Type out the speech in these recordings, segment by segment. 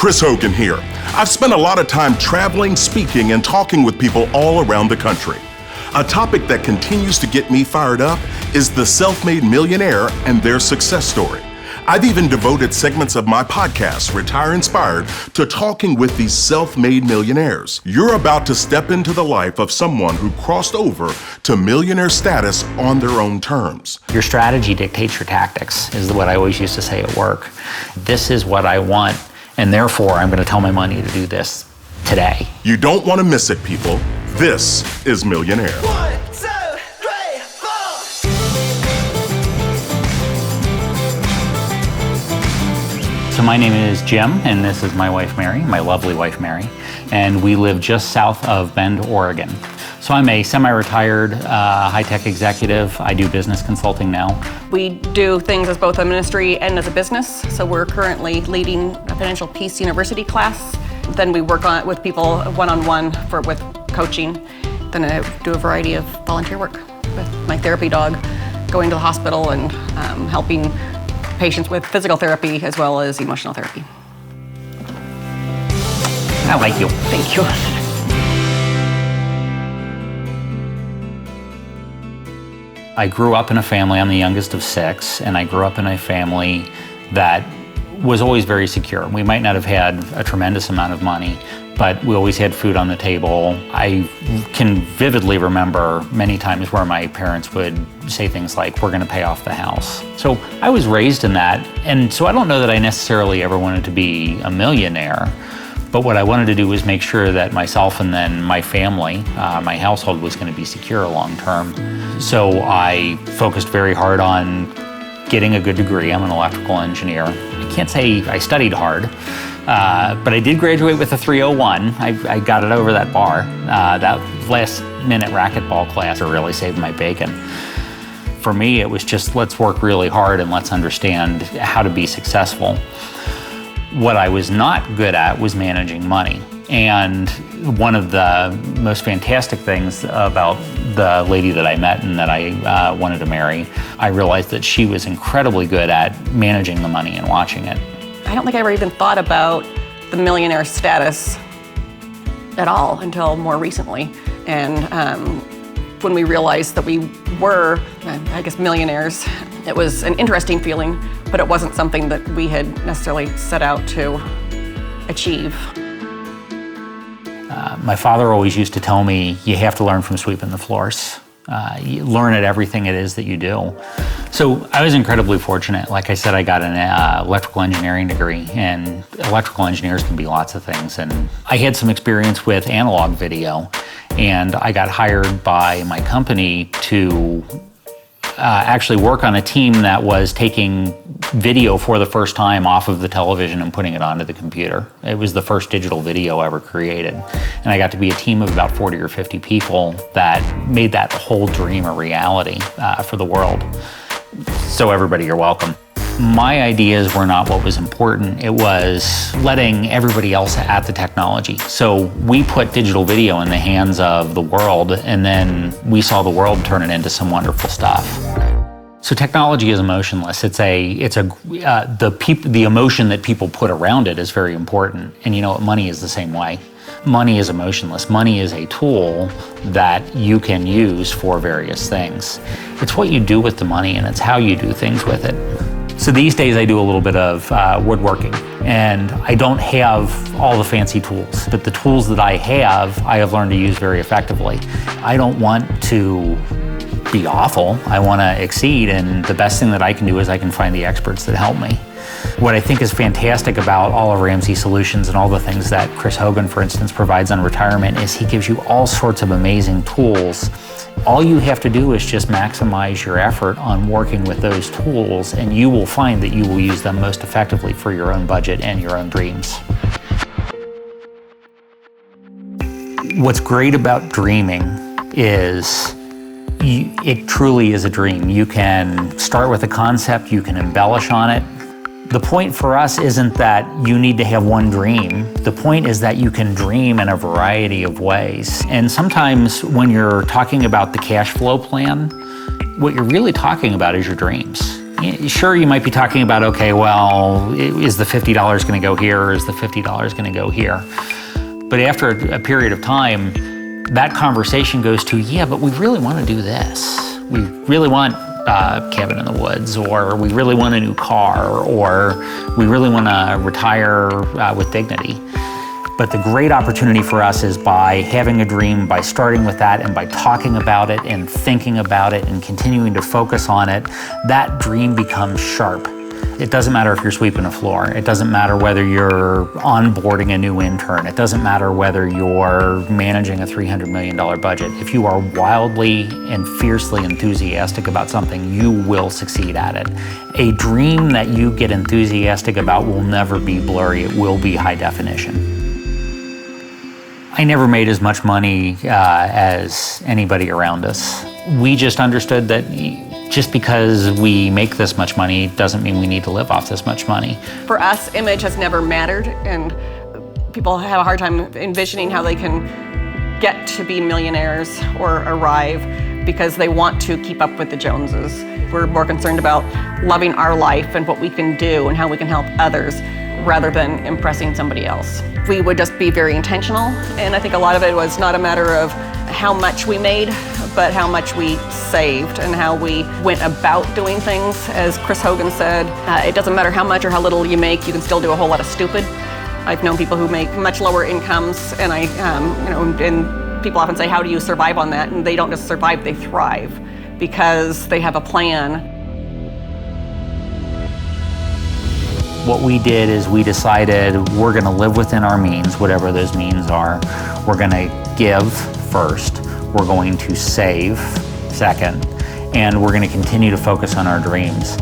Chris Hogan here. I've spent a lot of time traveling, speaking, and talking with people all around the country. A topic that continues to get me fired up is the self-made millionaire and their success story. I've even devoted segments of my podcast, Retire Inspired, to talking with these self-made millionaires. You're about to step into the life of someone who crossed over to millionaire status on their own terms. Your strategy dictates your tactics, is what I always used to say at work. This is what I want, and therefore I'm going to tell my money to do this today. You don't want to miss it, people. This is Millionaire. 1, 2, 3, 4. So my name is Jim, and this is my wife Mary, my lovely wife Mary, and we live just south of Bend, Oregon. So I'm a semi-retired high-tech executive. I do business consulting now. We do things as both a ministry and as a business. So we're currently leading a Financial Peace University class. Then we work on with people one-on-one with coaching. Then I do a variety of volunteer work with my therapy dog, going to the hospital and helping patients with physical therapy as well as emotional therapy. I like you. Thank you. I grew up in a family, I'm the youngest of 6, and I grew up in a family that was always very secure. We might not have had a tremendous amount of money, but we always had food on the table. I can vividly remember many times where my parents would say things like, we're gonna pay off the house. So I was raised in that, and so I don't know that I necessarily ever wanted to be a millionaire, but what I wanted to do was make sure that myself and then my family, my household was gonna be secure long term. So I focused very hard on getting a good degree. I'm an electrical engineer. I can't say I studied hard, but I did graduate with a 301. I got it over that bar. That last minute racquetball class really saved my bacon. For me, it was just, let's work really hard and let's understand how to be successful. What I was not good at was managing money. And one of the most fantastic things about the lady that I met and that I wanted to marry, I realized that she was incredibly good at managing the money and watching it. I don't think I ever even thought about the millionaire status at all until more recently. And when we realized that we were, I guess, millionaires, it was an interesting feeling, but it wasn't something that we had necessarily set out to achieve. My father always used to tell me, you have to learn from sweeping the floors. You learn at everything it is that you do. So I was incredibly fortunate. Like I said, I got an electrical engineering degree, and electrical engineers can be lots of things. And I had some experience with analog video, and I got hired by my company to actually work on a team that was taking video for the first time off of the television and putting it onto the computer. It was the first digital video ever created. And I got to be a team of about 40 or 50 people that made that whole dream a reality for the world. So everybody, you're welcome. My ideas were not what was important. It was letting everybody else at the technology. So we put digital video in the hands of the world, and then we saw the world turn it into some wonderful stuff. So technology is emotionless. The emotion that people put around it is very important. And you know what, money is the same way. Money is emotionless. Money is a tool that you can use for various things. It's what you do with the money, and it's how you do things with it. So these days I do a little bit of woodworking, and I don't have all the fancy tools, but the tools that I have learned to use very effectively. I don't want to be awful. I want to exceed, and the best thing that I can do is I can find the experts that help me. What I think is fantastic about all of Ramsey Solutions and all the things that Chris Hogan, for instance, provides on retirement is he gives you all sorts of amazing tools. All you have to do is just maximize your effort on working with those tools, and you will find that you will use them most effectively for your own budget and your own dreams. What's great about dreaming is it truly is a dream. You can start with a concept, you can embellish on it. The point for us isn't that you need to have one dream. The point is that you can dream in a variety of ways. And sometimes when you're talking about the cash flow plan, what you're really talking about is your dreams. sure, you might be talking about, okay, well, is the $50 going to go here, or is the $50 going to go here? But after a period of time, that conversation goes to, yeah, but we really want to do this. We really want a cabin in the woods, or we really want a new car, or we really want to retire with dignity. But the great opportunity for us is by having a dream, by starting with that, and by talking about it and thinking about it and continuing to focus on it, that dream becomes sharp. It doesn't matter if you're sweeping a floor. It doesn't matter whether you're onboarding a new intern. It doesn't matter whether you're managing a $300 million budget. If you are wildly and fiercely enthusiastic about something, you will succeed at it. A dream that you get enthusiastic about will never be blurry. It will be high definition. I never made as much money as anybody around us. We just understood that just because we make this much money doesn't mean we need to live off this much money. For us, image has never mattered, and people have a hard time envisioning how they can get to be millionaires or arrive because they want to keep up with the Joneses. We're more concerned about loving our life and what we can do and how we can help others rather than impressing somebody else. We would just be very intentional, and I think a lot of it was not a matter of how much we made, but how much we saved and how we went about doing things. As Chris Hogan said, it doesn't matter how much or how little you make, you can still do a whole lot of stupid. I've known people who make much lower incomes, and and people often say, how do you survive on that? And they don't just survive, they thrive because they have a plan. What we did is we decided we're going to live within our means, whatever those means are. We're going to give first, we're going to save second, and we're going to continue to focus on our dreams.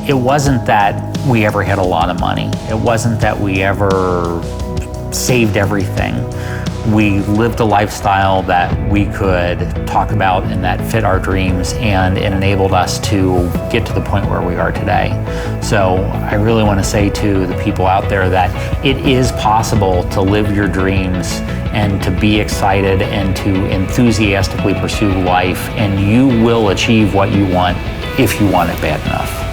It wasn't that we ever had a lot of money. It wasn't that we ever saved everything. We lived a lifestyle that we could talk about and that fit our dreams, and it enabled us to get to the point where we are today. So I really want to say to the people out there that it is possible to live your dreams and to be excited and to enthusiastically pursue life, and you will achieve what you want if you want it bad enough.